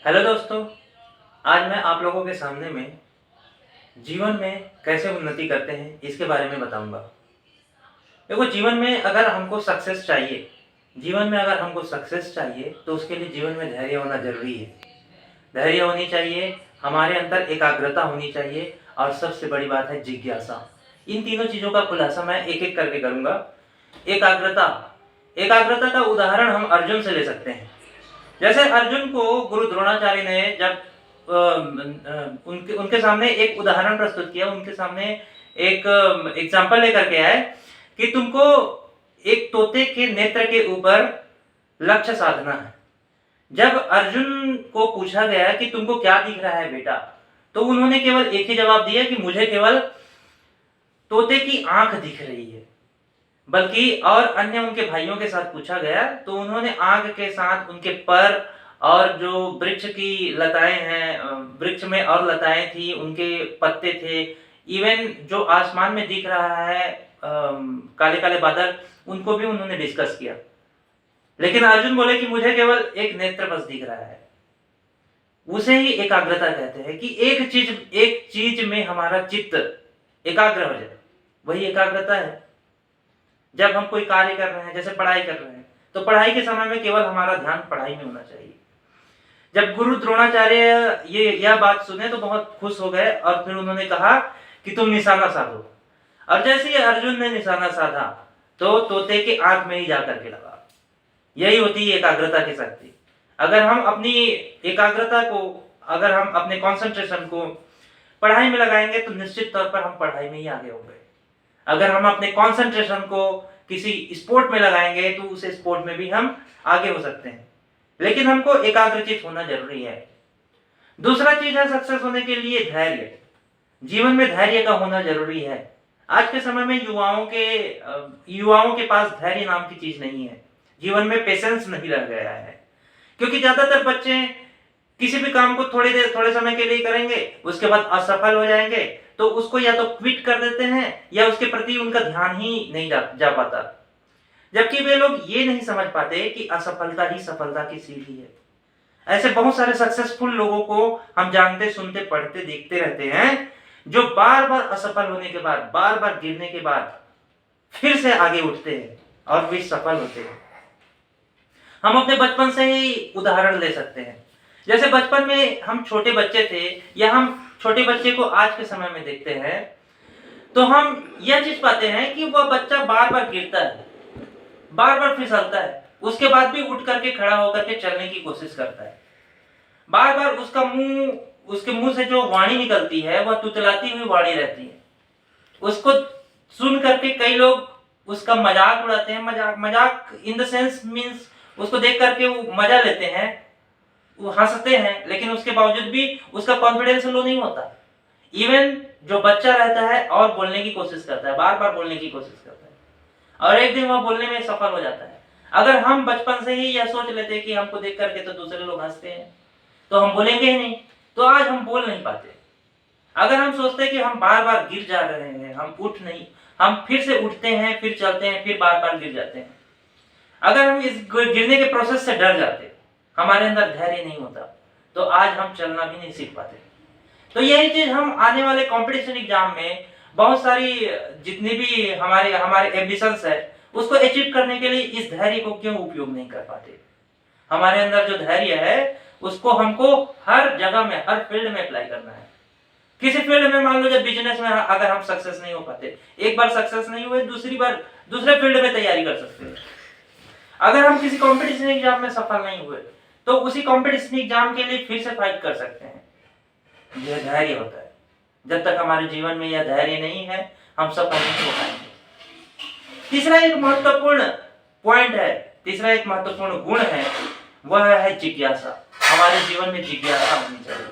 Hello दोस्तों, आज मैं आप लोगों के सामने में जीवन में कैसे उन्नति करते हैं इसके बारे में बताऊंगा। देखो, जीवन में अगर हमको सक्सेस चाहिए तो उसके लिए जीवन में धैर्य होना ज़रूरी है। धैर्य होनी चाहिए, हमारे अंदर एकाग्रता होनी चाहिए और सबसे बड़ी बात है जिज्ञासा। इन तीनों चीज़ों का खुलासा मैं एक-एक करके करूँगा। एकाग्रता, एकाग्रता का उदाहरण हम अर्जुन से ले सकते हैं। जैसे अर्जुन को गुरु द्रोणाचार्य ने जब उनके उनके सामने एक उदाहरण प्रस्तुत किया, उनके सामने एक एग्जाम्पल लेकर के आए कि तुमको एक तोते के नेत्र के ऊपर लक्ष्य साधना है। जब अर्जुन को पूछा गया कि तुमको क्या दिख रहा है बेटा, तो उन्होंने केवल एक ही जवाब दिया कि मुझे केवल तोते की आंख दिख रही है। बल्कि और अन्य उनके भाइयों के साथ पूछा गया तो उन्होंने आग के साथ उनके पर और जो वृक्ष की लताएं हैं, वृक्ष में और लताएं थी, उनके पत्ते थे, इवन जो आसमान में दिख रहा है काले काले बादल, उनको भी उन्होंने डिस्कस किया। लेकिन अर्जुन बोले कि मुझे केवल एक नेत्र बस दिख रहा है। उसे ही एकाग्रता कहते हैं कि एक चीज में हमारा चित्त एकाग्र हो जाए, वही एकाग्रता है। जब हम कोई कार्य कर रहे हैं, जैसे पढ़ाई कर रहे हैं, तो पढ़ाई के समय में केवल हमारा ध्यान पढ़ाई में होना चाहिए। जब गुरु द्रोणाचार्य यह बात सुने तो बहुत खुश हो गए और फिर उन्होंने कहा कि तुम निशाना साधो। और जैसे ही अर्जुन ने निशाना साधा तो तोते की आंख में ही जाकर के लगा। यही होती है एकाग्रता की शक्ति। अगर हम अपनी एकाग्रता को, अगर हम अपने कंसंट्रेशन को पढ़ाई में लगाएंगे तो निश्चित तौर पर हम पढ़ाई में ही आगे होंगे। अगर हम अपने कंसंट्रेशन को किसी स्पोर्ट में लगाएंगे तो उस स्पोर्ट में भी हम आगे हो सकते हैं। लेकिन हमको एकाग्रचित होना जरूरी है। दूसरा चीज है सक्सेस होने के लिए धैर्य। जीवन में धैर्य का होना जरूरी है। आज के समय में युवाओं के पास धैर्य नाम की चीज नहीं है। जीवन में पेशेंस नहीं रह गया है, क्योंकि ज्यादातर बच्चे किसी भी काम को थोड़े समय के लिए करेंगे, उसके बाद असफल हो जाएंगे तो उसको या तो क्विट कर देते हैं या उसके प्रति उनका ध्यान ही नहीं जा पाता। जबकि वे लोग ये नहीं समझ पाते कि असफलता ही सफलता की सीढ़ी है। ऐसे बहुत सारे सक्सेसफुल लोगों को हम जानते, सुनते, पढ़ते, देखते रहते हैं, जो बार बार असफल होने के बाद, बार बार गिरने के बाद फिर से आगे उठते हैं और वे सफल होते हैं। हम अपने बचपन से ही उदाहरण ले सकते हैं। जैसे बचपन में हम छोटे बच्चे थे या हम छोटे बच्चे को आज के समय में देखते हैं तो हम यह चीज पाते हैं कि वह बच्चा बार बार गिरता है, बार बार फिसलता है, उसके बाद भी उठ करके खड़ा होकर के चलने की कोशिश करता है। बार बार उसके मुंह से जो वाणी निकलती है वह तुतलाती हुई वाणी रहती है। उसको सुन करके कई लोग उसका मजाक उड़ाते हैं। मजाक इन द सेंस मीन्स उसको देख करके वो मजा लेते हैं, वो हंसते हैं, लेकिन उसके बावजूद भी उसका कॉन्फिडेंस लो नहीं होता। इवन जो बच्चा रहता है और बोलने की कोशिश करता है, बार बार बोलने की कोशिश करता है और एक दिन वह बोलने में सफल हो जाता है। अगर हम बचपन से ही यह सोच लेते कि हमको देख करके तो दूसरे लोग हंसते हैं तो हम बोलेंगे ही नहीं, तो आज हम बोल नहीं पाते। अगर हम सोचते हैं कि हम बार बार गिर जा रहे हैं, हम फिर से उठते हैं, फिर चलते हैं, फिर बार बार गिर जाते हैं। अगर हम इस गिरने के प्रोसेस से डर जाते, हमारे अंदर धैर्य नहीं होता, तो आज हम चलना भी नहीं सीख पाते। तो यही चीज हम आने वाले कंपटीशन एग्जाम में बहुत सारी जितनी भी हमारे एम्बिशंस है उसको अचीव करने के लिए इस धैर्य को क्यों उपयोग नहीं कर पाते। हमारे अंदर जो धैर्य है उसको हमको हर जगह में, हर फील्ड में अप्लाई करना है। किसी फील्ड में, मान लो जब बिजनेस में अगर हम सक्सेस नहीं हो पाते, एक बार सक्सेस नहीं हुए, दूसरी बार दूसरे फील्ड में तैयारी कर सकते हैं। अगर हम किसी कंपटीशन एग्जाम में सफल नहीं हुए तो उसी कंपटीशन एग्जाम के लिए फिर से फाइट कर सकते हैं। यह धैर्य होता है। जब तक हमारे जीवन में यह धैर्य नहीं है हम सफल नहीं हो पाएंगे। तीसरा एक महत्वपूर्ण गुण है, वह है जिज्ञासा। हमारे जीवन में जिज्ञासा होनी चाहिए।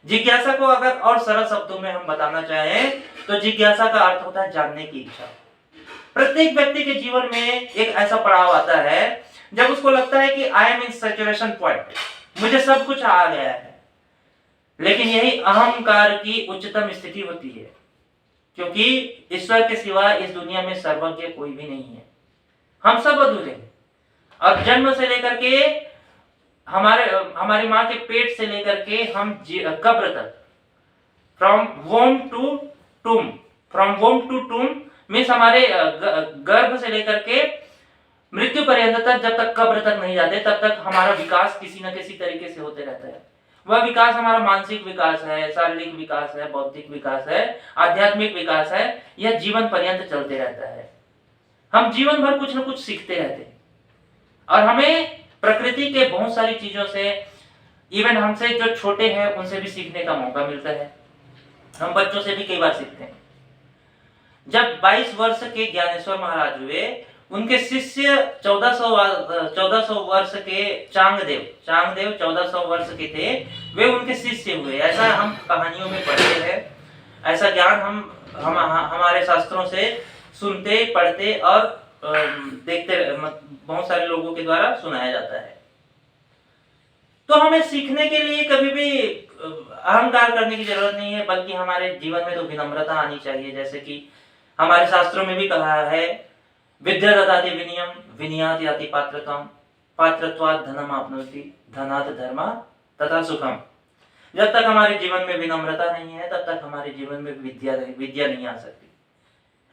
जिज्ञासा को अगर और सरल शब्दों में हम बताना चाहें तो जिज्ञासा का अर्थ होता है जानने की इच्छा। प्रत्येक व्यक्ति के जीवन में एक ऐसा पड़ाव आता है जब उसको लगता है कि I am in saturation point, मुझे सब कुछ आ गया है। लेकिन यही अहंकार की उच्चतम स्थिति होती है, क्योंकि ईश्वर के सिवा इस दुनिया में सर्वज्ञ कोई भी नहीं है। हम सब अधूरे हैं और जन्म से लेकर के हमारी माँ के पेट से लेकर के हम कब्र तक, from womb to tomb, from womb to tomb means हमारे गर्भ से लेकर के मृत्यु पर्यंत तक, जब तक कब्र तक नहीं जाते तब तक हमारा विकास किसी न किसी तरीके से होते रहता है। वह विकास हमारा मानसिक विकास है, शारीरिक विकास है, बौद्धिक विकास है, आध्यात्मिक विकास है, यह जीवन पर्यंत चलते रहता है। हम जीवन भर कुछ न कुछ सीखते रहते हैं और हमें प्रकृति के बहुत सारी चीजों से, इवन हमसे जो छोटे हैं उनसे भी सीखने का मौका मिलता है। हम बच्चों से भी कई बार सीखते हैं। जब 22 वर्ष के ज्ञानेश्वर महाराज हुए, उनके शिष्य 1400 वर्ष के चांगदेव 1400 वर्ष के थे, वे उनके शिष्य हुए। ऐसा हम कहानियों में पढ़ते हैं, ऐसा ज्ञान हम हमारे शास्त्रों से सुनते, पढ़ते और देखते, बहुत सारे लोगों के द्वारा सुनाया जाता है। तो हमें सीखने के लिए कभी भी अहंकार करने की जरूरत नहीं है, बल्कि हमारे जीवन में तो विनम्रता आनी चाहिए। जैसे कि हमारे शास्त्रों में भी कहा है, विद्या ददाति विनयम विनयात याति पात्रत्वम पात्रत्वात् धनम आपनोति धनात् धर्मा तथा सुखम। जब तक हमारे जीवन में विनम्रता नहीं है तब तक हमारे जीवन में विद्या नहीं आ सकती।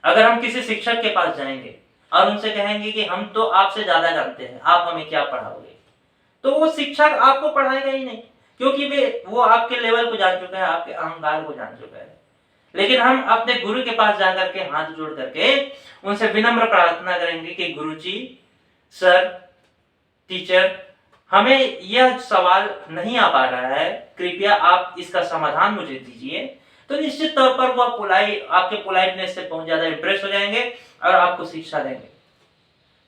अगर हम किसी शिक्षक के पास जाएंगे और उनसे कहेंगे कि हम तो आपसे ज्यादा जानते हैं, आप हमें क्या पढ़ाओगे, तो वो शिक्षक आपको पढ़ाएगा ही नहीं, क्योंकि वो आपके लेवल को जान चुका है, आपके अहंकार को जान चुका है। लेकिन हम अपने गुरु के पास जाकर के हाथ जोड़ करके उनसे विनम्र प्रार्थना करेंगे कि गुरुजी, सर, टीचर, हमें यह सवाल नहीं आ पा रहा है, कृपया आप इसका समाधान मुझे दीजिए। तो निश्चित तौर पर वो आपके पोलाइटनेस से बहुत ज्यादा इंप्रेस हो जाएंगे और आपको शिक्षा देंगे।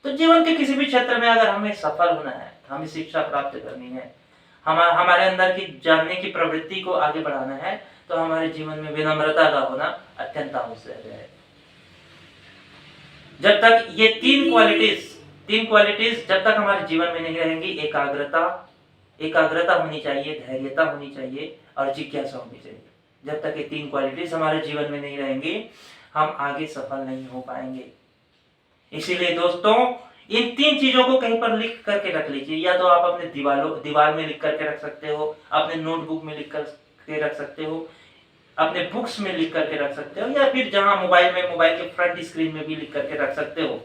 तो जीवन के किसी भी क्षेत्र में अगर हमें सफल होना है, हमें शिक्षा प्राप्त करनी है, हमारे अंदर की जानने की प्रवृत्ति को आगे बढ़ाना है, तो हमारे जीवन में विनम्रता का होना अत्यंत आवश्यक है। जब तक ये तीन क्वालिटीज जब तक हमारे जीवन में नहीं रहेंगी, एकाग्रता होनी चाहिए, धैर्यता होनी चाहिए और जिज्ञासा होनी चाहिए। जब तक ये तीन क्वालिटीज हमारे जीवन में नहीं रहेंगी, हम आगे सफल नहीं हो पाएंगे। इसीलिए दोस्तों, इन तीन चीजों को कहीं पर लिख करके रख लीजिए। या तो आप अपने दीवार में लिख करके रख सकते हो, अपने नोटबुक में लिख करके रख सकते हो, अपने बुक्स में लिख करके रख सकते हो, या फिर जहां मोबाइल के फ्रंट स्क्रीन में भी लिख करके रख सकते हो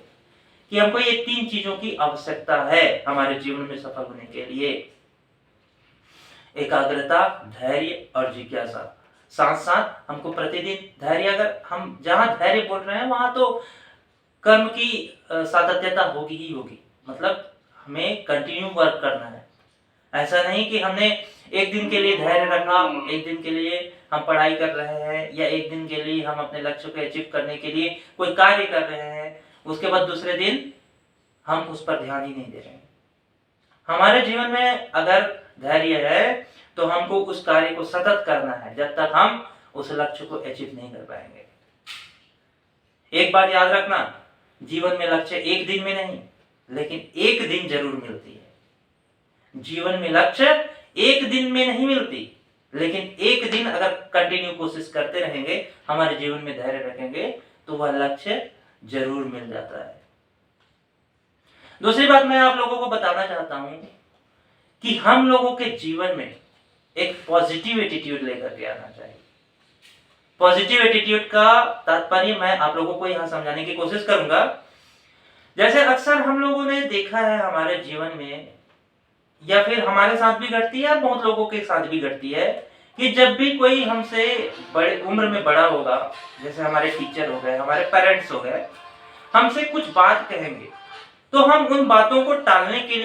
कि हमको ये तीन चीजों की आवश्यकता है हमारे जीवन में सफल होने के लिए। एकाग्रता, धैर्य और जिज्ञासा। साथ साथ हमको प्रतिदिन धैर्य, अगर हम जहां धैर्य बोल रहे हैं वहां तो कर्म की सातत्यता होगी ही होगी, मतलब हमें कंटिन्यू वर्क करना है। ऐसा नहीं कि हमने एक दिन के लिए धैर्य रखा, एक दिन के लिए हम पढ़ाई कर रहे हैं, या एक दिन के लिए हम अपने लक्ष्य को अचीव करने के लिए कोई कार्य कर रहे हैं, उसके बाद दूसरे दिन हम उस पर ध्यान ही नहीं दे रहे हैं। हमारे जीवन में अगर धैर्य है तो हमको उस कार्य को सतत करना है, जब तक हम उस लक्ष्य को अचीव नहीं कर पाएंगे। एक बात याद रखना, जीवन में लक्ष्य एक दिन में नहीं, लेकिन एक दिन जरूर मिलती है। जीवन में लक्ष्य एक दिन में नहीं मिलती, लेकिन एक दिन अगर कंटिन्यू कोशिश करते रहेंगे, हमारे जीवन में धैर्य रखेंगे, तो वह लक्ष्य जरूर मिल जाता है। दूसरी बात मैं आप लोगों को बताना चाहता हूं कि हम लोगों के जीवन में एक पॉजिटिव एटीट्यूड लेकर के आना चाहिए। पॉजिटिव एटीट्यूड का तात्पर्य मैं आप लोगों को यहां समझाने की कोशिश करूंगा। जैसे अक्सर हम लोगों ने देखा है हमारे जीवन में, या फिर हमारे साथ भी घटती है, बहुत लोगों के साथ भी घटती है, कि जब भी कोई हमसे बड़े उम्र में बड़ा होगा, जैसे हमारे टीचर हो गए, हमारे पेरेंट्स हो गए, हमसे कुछ बात कहेंगे, तो हम उन बातों को टालने की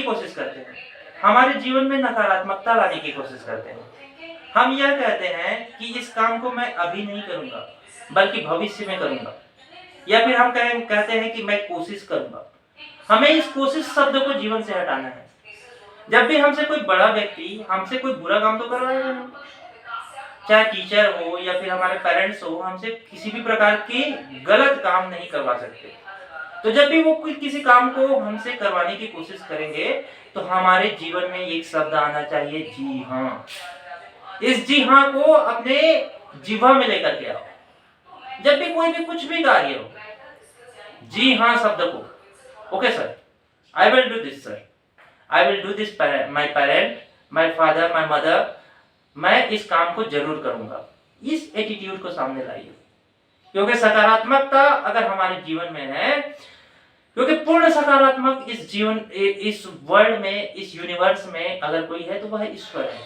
कोशिश करते हैं, हमारे जीवन में नकारात्मकता लाने की कोशिश करते हैं। हम यह कहते हैं कि इस काम को मैं अभी नहीं करूंगा, बल्कि भविष्य में करूंगा, या फिर हम कहते हैं कि मैं कोशिश करूंगा। हमें इस कोशिश शब्द को जीवन से हटाना है। जब भी हमसे कोई बड़ा व्यक्ति हमसे कोई बुरा काम तो करवाएगा नहीं, चाहे टीचर हो या फिर हमारे पेरेंट्स हो, हमसे किसी भी प्रकार के गलत काम नहीं करवा सकते। तो जब भी वो किसी काम को हमसे करवाने की कोशिश करेंगे, तो हमारे जीवन में एक शब्द आना चाहिए, जी हाँ। इस जी हाँ को अपने जीवा में लेकर के आओ। जब भी कोई भी कुछ भी कार्य हो, जी हाँ शब्द को, okay sir, I will do this sir, I will do this, my parent, my father, my mother, मैं इस काम को जरूर करूंगा। इस एटीट्यूड को सामने लाइए, क्योंकि सकारात्मकता अगर हमारे जीवन में है, क्योंकि पूर्ण सकारात्मक इस जीवन, इस वर्ल्ड में, इस यूनिवर्स में अगर कोई है तो वह ईश्वर है।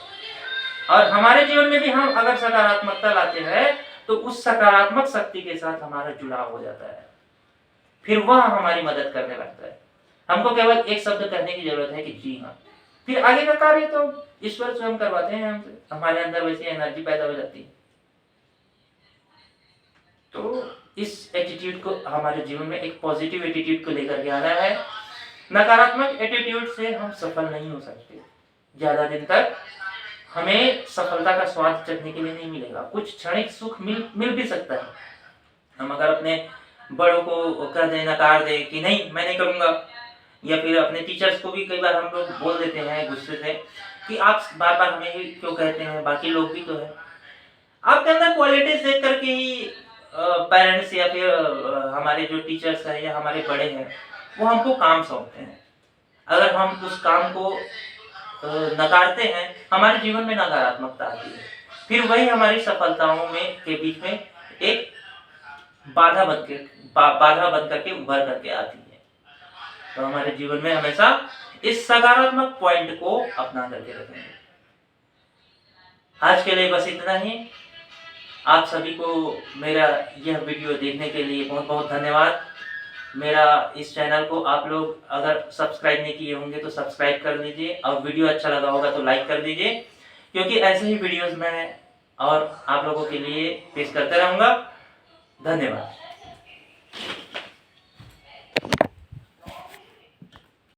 और हमारे जीवन में भी हम अगर सकारात्मकता लाते हैं तो उस सकारात्मक शक्ति के साथ हमारा जुड़ाव हो जाता है, फिर वह हमारी मदद करने लगता है। हमको केवल एक शब्द कहने की जरूरत है कि जी हाँ, फिर आगे का कार्य तो ईश्वर स्वयं करवाते हैं हमसे, हमारे अंदर वैसी एनर्जी पैदा हो जाती है। तो इस एटीट्यूड को हमारे जीवन में, एक पॉजिटिव एटीट्यूड को लेकर के आना है। नकारात्मक एटीट्यूड से हम सफल नहीं हो सकते, ज्यादा दिन तक हमें सफलता का स्वाद चखने के लिए नहीं मिलेगा। कुछ क्षणिक सुख मिल भी सकता है। हम अगर अपने बड़ों को कह दें, नकार दे कि नहीं मैं नहीं करूंगा, या फिर अपने टीचर्स को भी कई बार हम लोग बोल देते हैं गुस्से से कि आप बार बार हमें ही क्यों कहते हैं, बाकी लोग भी तो है। आपके अंदर क्वालिटीज देख करके ही पेरेंट्स या फिर हमारे जो टीचर्स हैं या हमारे बड़े हैं वो हमको काम सौंपते हैं। अगर हम उस काम को नकारते हैं, हमारे जीवन में नकारात्मकता आती है, फिर वही हमारी सफलताओं में के बीच में एक बाधा बन करके उभर करके आती है। तो हमारे जीवन में हमेशा इस सकारात्मक पॉइंट को अपना करके रखेंगे। आज के लिए बस इतना ही। आप सभी को मेरा यह वीडियो देखने के लिए बहुत बहुत धन्यवाद। मेरा इस चैनल को आप लोग अगर सब्सक्राइब नहीं किए होंगे तो सब्सक्राइब कर लीजिए, और वीडियो अच्छा लगा होगा तो लाइक कर दीजिए, क्योंकि ऐसे ही वीडियोस मैं और आप लोगों के लिए पेश करते रहूँगा। धन्यवाद।